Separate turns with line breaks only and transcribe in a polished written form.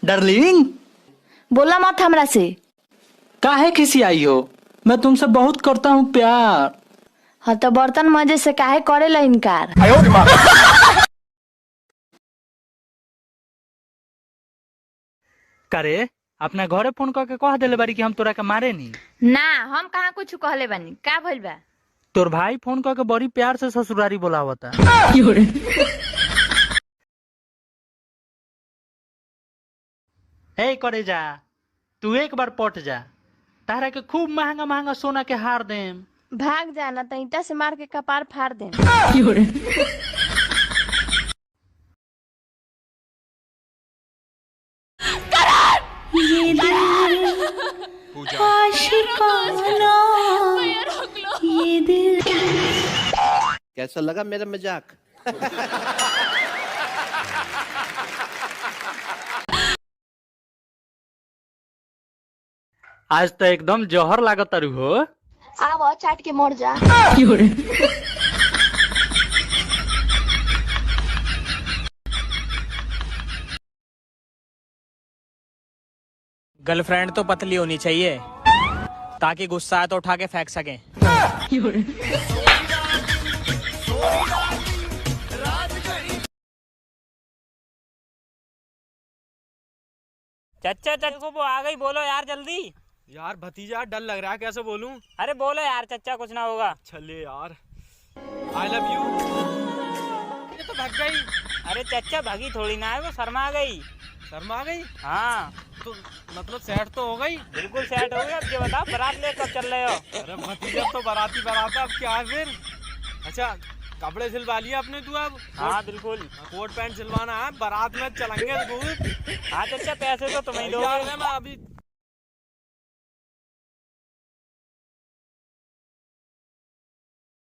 Darling,
बोला मत हमरा से।
काहे खिसियाई हो? मैं तुमसे बहुत करता हूँ प्यार।
हाँ तो बर्तन मजे से काहे करेला इनकार।
करे अपना घरे फोन करके कह दिले बारी कि हम तोरा के मारे नी।
ना हम कहाँ कुछ कहले बानी, का भइल बा?
तोर भाई फोन करके बड़ी प्यार से ससुरारी बोलावता। हे करे जा, तू एक बार पट जा, तारा के खूब महंगा महंगा सोना के हार देम।
भाग जाना तो ईटा से मार के कपार फाड़ दे।
कैसा लगा मेरा मजाक?
आज तो एकदम जहर लागत तारू हो।
आवा चाट के मर जा।
गर्लफ्रेंड तो पतली होनी चाहिए ताकि गुस्सा आए तो उठा के फेंक सकें। चच्चा चच्चा वो आ गई, बोलो यार जल्दी।
यार भतीजा डर लग रहा है, कैसे बोलूं?
अरे बोलो यार चच्चा, कुछ ना होगा।
चले यार, आई लव यू। ये तो भाग गई।
अरे चच्चा भगी थोड़ी ना है, वो शर्मा गई।
शर्मा गई?
हाँ
तो मतलब सेट तो हो गई?
बिल्कुल सेट हो गया। अब ये बताओ बारात लेकर चल रहे हो?
अरे भतीजा तो बाराती बारात है, अब क्या है फिर? अच्छा कपड़े सिलवा लिए आपने तू अब?
हाँ बिल्कुल।
कोट पैंट सिलवाना है, बारात में चलेंगे खूब।
हाँ चच्चा पैसे तो तुम्हें
यार
दोगे।
मैं अभी